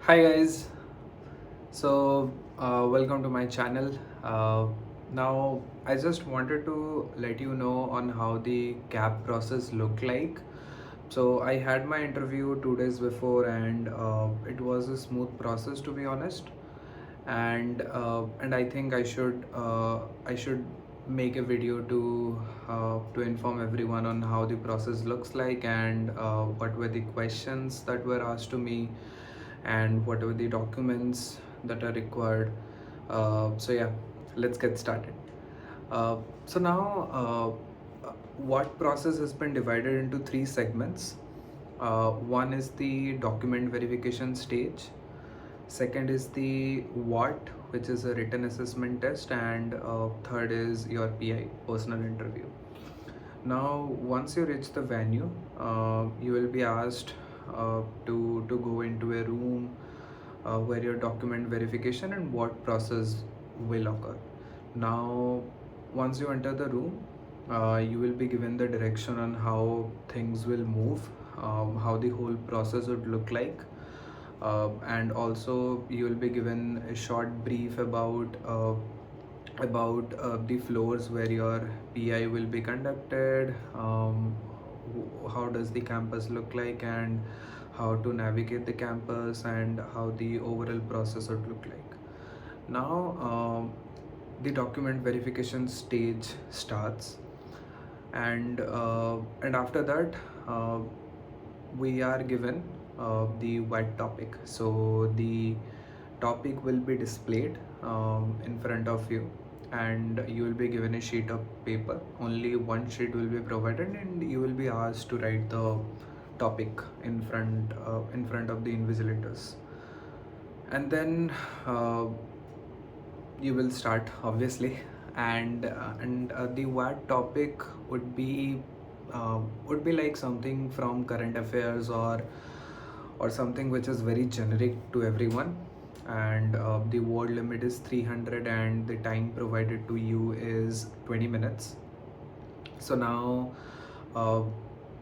Hi guys, welcome to my channel. Now I just wanted to let you know on how the CAP process looked like. So I had my interview 2 days before, and it was a smooth process, to be honest. And I think I should make a video to inform everyone on how the process looks like, and what were the questions that were asked to me, and what are the documents that are required. So yeah, let's get started. So now, what process has been divided into three segments. One is the document verification stage. Second is the what, which is a written assessment test, and third is your PI, personal interview. Now, once you reach the venue, you will be asked to go into a room where your document verification and what process will occur. Now, once you enter the room, you will be given the direction on how things will move, how the whole process would look like, and also you will be given a short brief about the floors where your PI will be conducted, how does the campus look like, and how to navigate the campus, and how the overall process would look like. Now, the document verification stage starts, and after that, we are given the white topic. So the topic will be displayed in front of you, and you will be given a sheet of paper. Only one sheet will be provided, and you will be asked to write the topic in front of the invigilators. And then you will start, obviously. And the what topic would be like something from current affairs, or something which is very generic to everyone. And the word limit is 300, and the time provided to you is 20 minutes. So now, uh,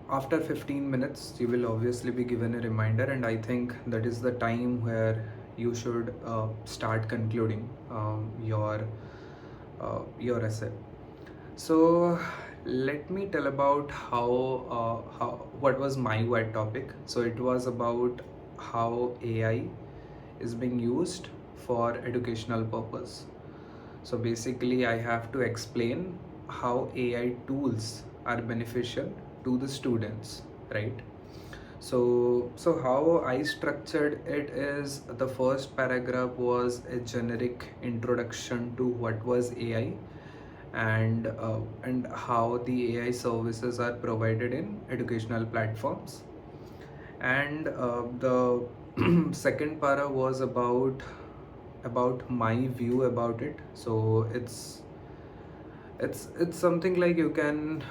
after 15 minutes, you will obviously be given a reminder, and I think that is the time where you should start concluding your essay. So let me tell about how what was my white topic. So it was about how AI is being used for educational purpose. So basically, I have to explain how AI tools are beneficial to the students, right? So how I structured it is, the first paragraph was a generic introduction to what was AI, and how the AI services are provided in educational platforms. And the second para was about my view about it. So it's something like you can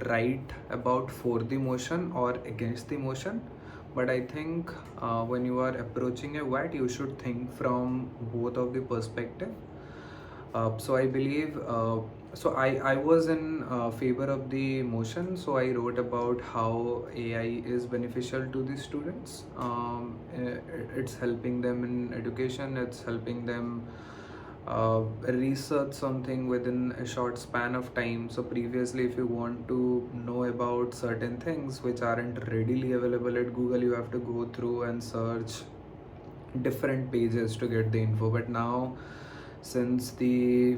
write about for the motion or against the motion, but I think when you are approaching a VAT, you should think from both of the perspective. So I believe, I was in favor of the motion. So I wrote about how AI is beneficial to the students. It's helping them in education. It's helping them research something within a short span of time. So previously, if you want to know about certain things which aren't readily available at Google, you have to go through and search different pages to get the info. But now, since the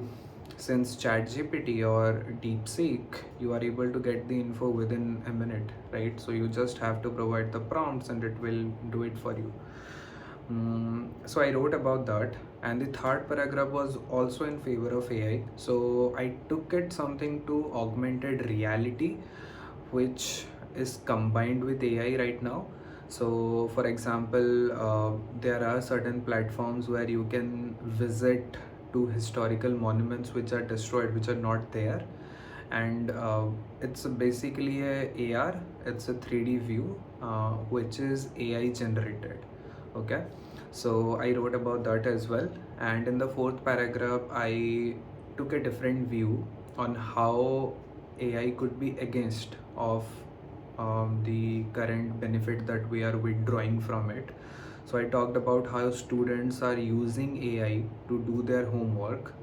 since ChatGPT or DeepSeek, you are able to get the info within a minute, right? So you just have to provide the prompts, and it will do it for you. So I wrote about that, and the third paragraph was also in favor of AI. So I took it something to augmented reality, which is combined with AI right now. So, for example, there are certain platforms where you can visit to historical monuments which are destroyed, which are not there, and it's basically a AR. It's a 3D view, which is AI generated. Okay, so I wrote about that as well. And in the fourth paragraph, I took a different view on how AI could be against of the current benefit that we are withdrawing from it. So I talked about how students are using AI to do their homework.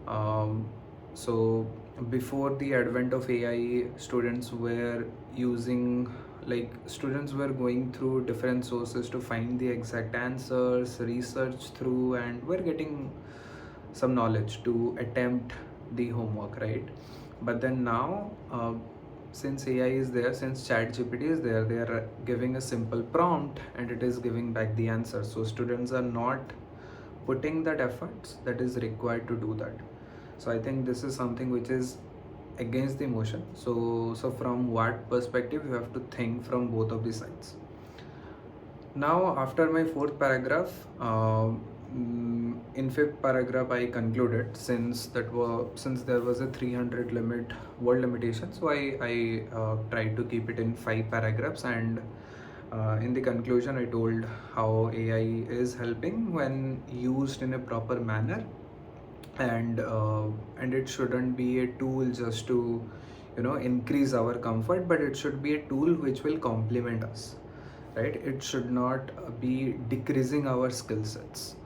um, so before the advent of AI, students were using, like, students were going through different sources to find the exact answers, research through, and were getting some knowledge to attempt the homework, right? But then now, since AI is there, since ChatGPT is there, they are giving a simple prompt and it is giving back the answer. So students are not putting that efforts that is required to do that. So I think this is something which is against the motion. So from what perspective, you have to think from both of the sides. Now, after my fourth paragraph, in fifth paragraph, I concluded, since there was a 300 limit word limitation, so I tried to keep it in 5 paragraphs, and in the conclusion, I told how AI is helping when used in a proper manner, and it shouldn't be a tool just to increase our comfort, but it should be a tool which will complement us, right? It should not be decreasing our skill sets.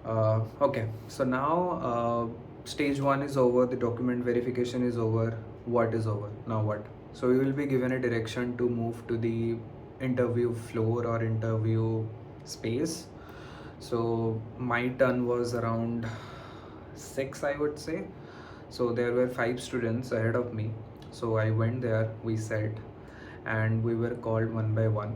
Okay, so now stage one is over, the document verification is over. What is over now? What? So we will be given a direction to move to the interview floor or interview space. So my turn was around 6, I would say. So there were 5 students ahead of me. So I went there, we sat, and we were called one by one.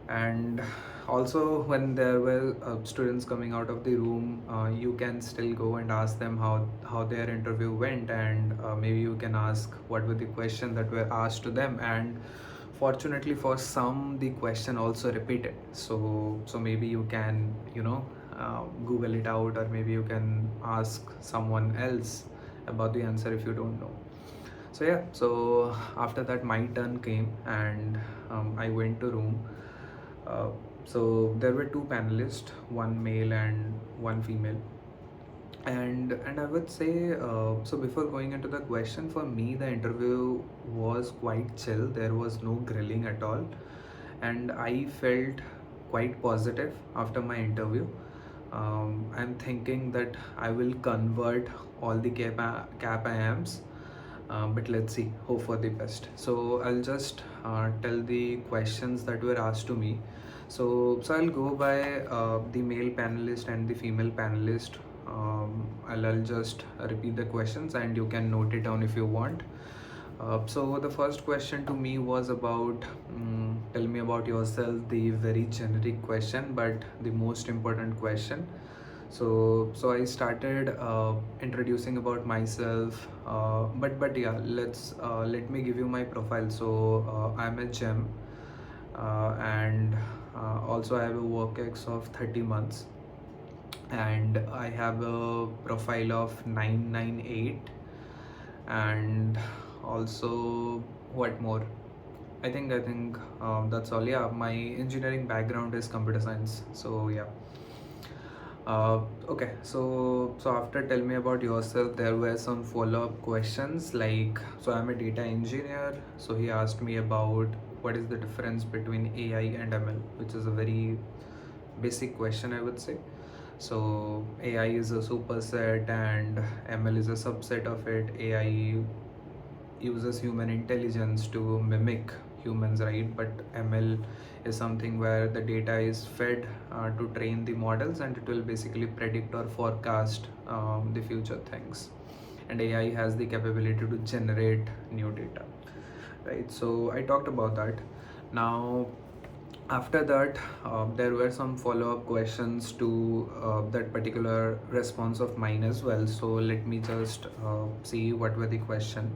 And also, when there were students coming out of the room, you can still go and ask them how their interview went, and maybe you can ask what were the questions that were asked to them. And fortunately for some, the question also repeated, so maybe you can google it out, or maybe you can ask someone else about the answer if you don't know. So yeah, so after that my turn came, and I went to room. So there were 2 panelists, one male and one female. And I would say, so before going into the question, for me the interview was quite chill. There was no grilling at all, and I felt quite positive after my interview. I'm thinking that I will convert all the cap IIMs, but let's see, hope for the best. So I'll just tell the questions that were asked to me. So I'll go by the male panelist and the female panelist. I'll just repeat the questions and you can note it down if you want. So the first question to me was about, tell me about yourself, the very generic question, but the most important question. So I started introducing about myself, but yeah, let me give you my profile. So I'm a gem, and also I have a work ex of 30 months, and I have a profile of 998, and also, what more? I think that's all. Yeah, my engineering background is computer science. So yeah. Okay, so after tell me about yourself, there were some follow-up questions like, so I'm a data engineer. So he asked me about what is the difference between AI and ML, which is a very basic question, I would say. So AI is a superset and ML is a subset of it. AI uses human intelligence to mimic humans, right? But ML is something where the data is fed to train the models, and it will basically predict or forecast the future things. And AI has the capability to generate new data, right? So I talked about that. Now, after that, there were some follow-up questions to that particular response of mine as well. So let me just see what were the question.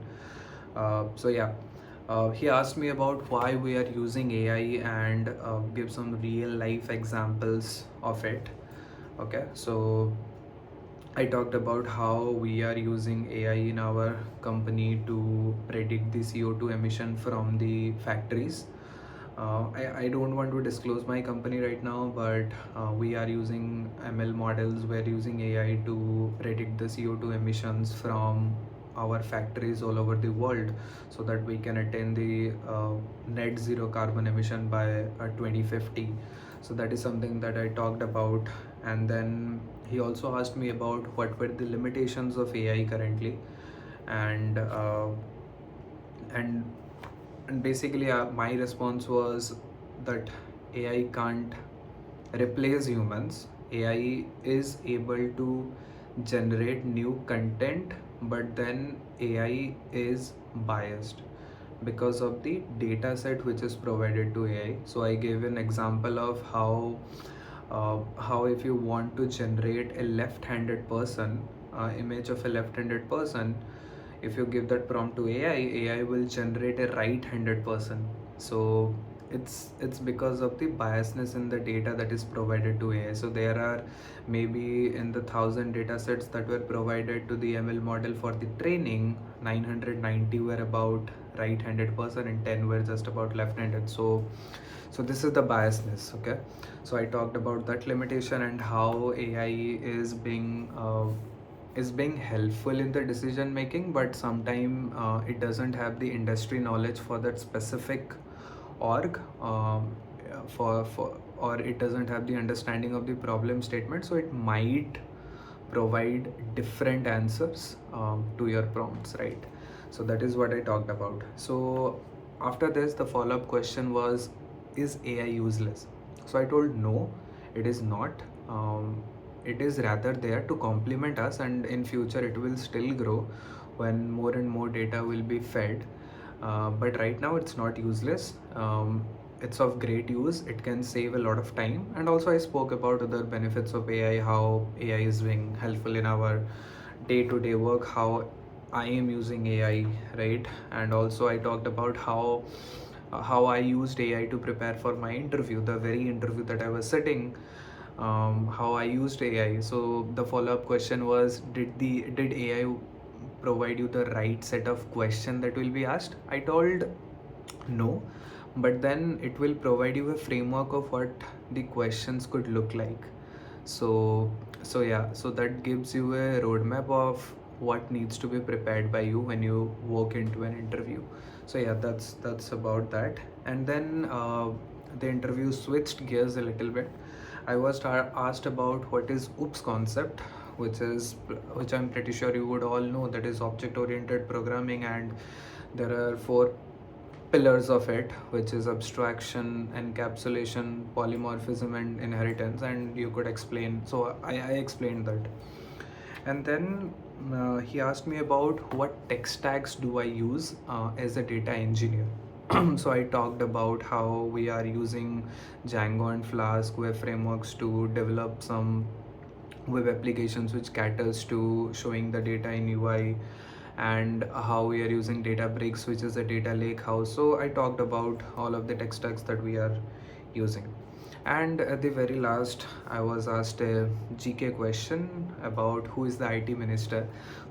So yeah, he asked me about why we are using AI and give some real life examples of it. Okay, so I talked about how we are using AI in our company to predict the CO2 emission from the factories. I don't want to disclose my company right now, but we are using ML models. We're using AI to predict the CO2 emissions from our factories all over the world, so that we can attain the net zero carbon emission by 2050. So that is something that I talked about. And then he also asked me about what were the limitations of AI currently, and and and basically my response was that AI can't replace humans. AI is able to generate new content, but then AI is biased because of the data set which is provided to AI. So I gave an example of how if you want to generate a left-handed person, image of a left-handed person, if you give that prompt to AI will generate a right-handed person. So it's because of the biasness in the data that is provided to AI. So there are maybe in the 1,000 data sets that were provided to the ML model for the training, 990 were about right-handed person and 10 were just about left-handed. So this is the biasness. Okay, so I talked about that limitation and how AI is being helpful in the decision making, but sometimes it doesn't have the industry knowledge for that specific org, for or it doesn't have the understanding of the problem statement, so it might provide different answers to your prompts, right? So that is what I talked about. So after this, the follow-up question was, is AI useless? So I told no, it is not. It is rather there to complement us, and in future it will still grow when more and more data will be fed. But right now it's not useless. It's of great use. It can save a lot of time. And also I spoke about other benefits of AI, how AI is being helpful in our day-to-day work, how I am using AI, right? And also I talked about how I used AI to prepare for my interview, the very interview that I was sitting, how I used AI. So the follow-up question was, did AI provide you the right set of question that will be asked? I told no, but then it will provide you a framework of what the questions could look like. So so that gives you a roadmap of what needs to be prepared by you when you walk into an interview. So yeah, that's about that. And then the interview switched gears a little bit. I was asked about what is OOPS concept, which I'm pretty sure you would all know, that is object oriented programming, and there are four pillars of it, which is abstraction, encapsulation, polymorphism, and inheritance. And you could explain, so I explained that. And then he asked me about what tech stacks do I use as a data engineer. So I talked about how we are using Django and Flask web frameworks to develop some web applications which caters to showing the data in UI, and how we are using Databricks, which is a data lake house. So I talked about all of the tech stacks that we are using. And at the very last, I was asked a GK question about who is the IT minister.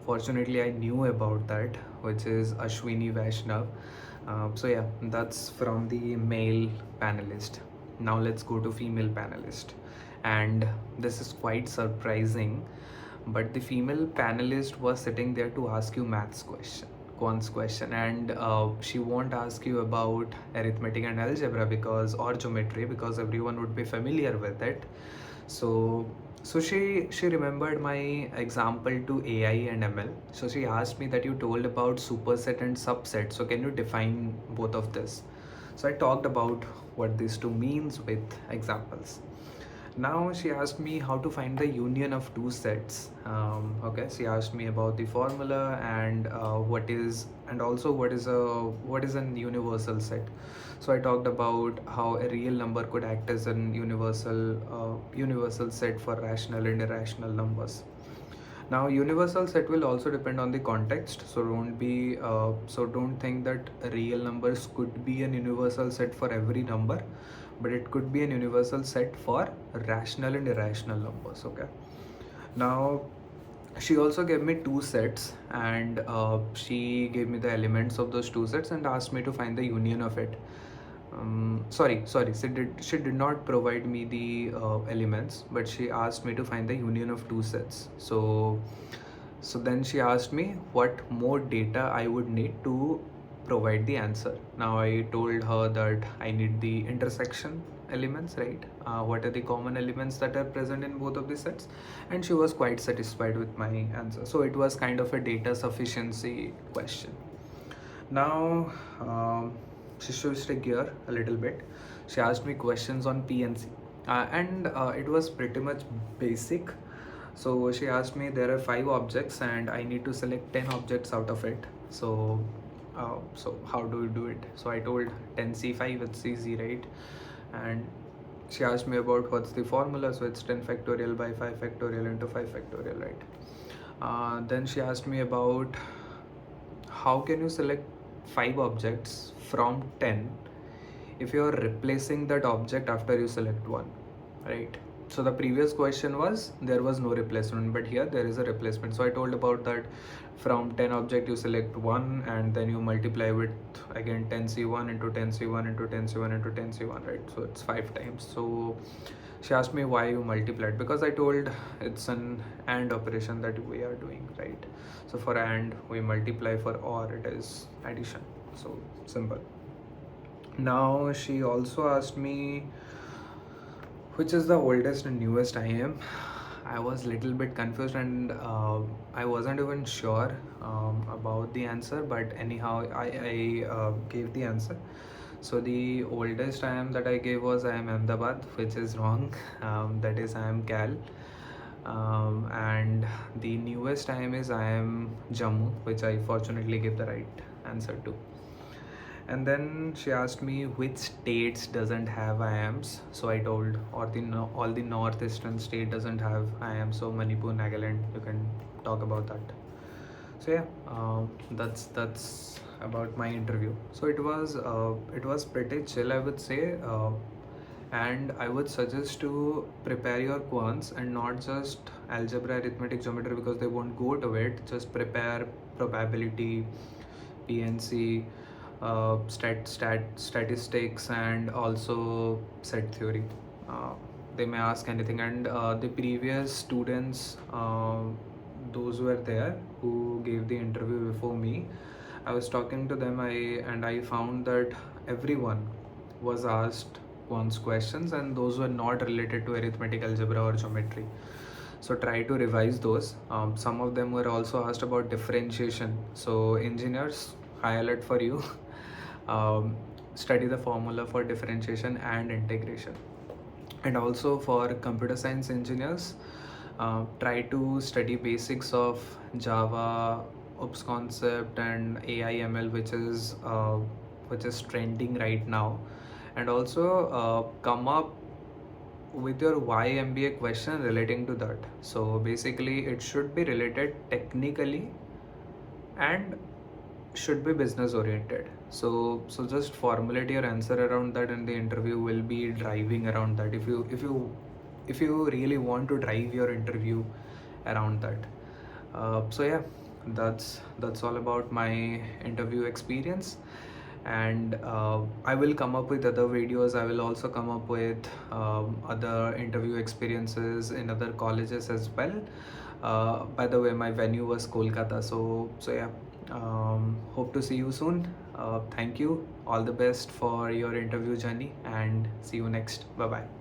Fortunately, I knew about that, which is Ashwini Vaishnav. So yeah, that's from the male panelist. Now let's go to female panelist. And this is quite surprising, but the female panelist was sitting there to ask you maths question, cons question, and she won't ask you about arithmetic and algebra because, or geometry, because everyone would be familiar with it. So she remembered my example to AI and ML. So she asked me that you told about superset and subset, so can you define both of this? So I talked about what these two means with examples. Now she asked me how to find the union of two sets. Okay, she asked me about the formula and also what is an universal set. So I talked about how a real number could act as an universal set for rational and irrational numbers. Now universal set will also depend on the context, so don't think that real numbers could be an universal set for every number, but it could be an universal set for rational and irrational numbers. Okay, now she also gave me two sets, and she gave me the elements of those two sets and asked me to find the union of it. Sorry, she did not provide me the elements, but she asked me to find the union of two sets. So then she asked me what more data I would need to provide the answer. Now I told her that I need the intersection, elements, right? What are the common elements that are present in both of the sets? And she was quite satisfied with my answer. So it was kind of a data sufficiency question. Now, she switched a gear a little bit. She asked me questions on PNC, and it was pretty much basic. So she asked me there are 5 objects, and I need to select 10 objects out of it. So how do you do it? So I told 10C5, it's easy, right? And she asked me about what's the formula. So it's 10 factorial by 5 factorial into 5 factorial, right? Then she asked me about how can you select 5 objects from 10 if you are replacing that object after you select one, right? So the previous question was there was no replacement, but here there is a replacement. So I told about that from 10 object you select one, and then you multiply with again 10C1 into 10C1 into 10C1 into 10C1, right? So it's 5 times. So she asked me why you multiplied, because I told it's an AND operation that we are doing, right? So for AND we multiply, for OR it is addition. So simple. Now she also asked me which is the oldest and newest IIM. I was little bit confused, and I wasn't even sure about the answer, but anyhow I gave the answer. So the oldest IIM that I gave was IIM Ahmedabad, which is wrong. That is IIM Cal. And the newest IIM is IIM Jammu, which I fortunately gave the right answer to. And then she asked me which states doesn't have IIMs. So I told all the northeastern state doesn't have IIMs. So Manipur, Nagaland, you can talk about that. So yeah, that's about my interview. So it was pretty chill, I would say. And I would suggest to prepare your quants and not just algebra, arithmetic, geometry, because they won't go to it. Just prepare probability, PNC, statistics, and also set theory. They may ask anything, and the previous students, those were there who gave the interview before me, I was talking to them, I found that everyone was asked once questions, and those were not related to arithmetic, algebra, or geometry. So try to revise those. Some of them were also asked about differentiation. So engineers, high alert for you. Study the formula for differentiation and integration. And also for computer science engineers, try to study basics of Java, OPS concept, and AIML, which is trending right now. And also come up with your why MBA question relating to that. So basically it should be related technically and should be business oriented. So just formulate your answer around that, and the interview will be driving around that. If you really want to drive your interview around that. So yeah, that's all about my interview experience. And I will come up with other videos. I will also come up with other interview experiences in other colleges as well. By the way, my venue was Kolkata. So yeah, hope to see you soon. Thank you. All the best for your interview journey, and see you next. Bye bye.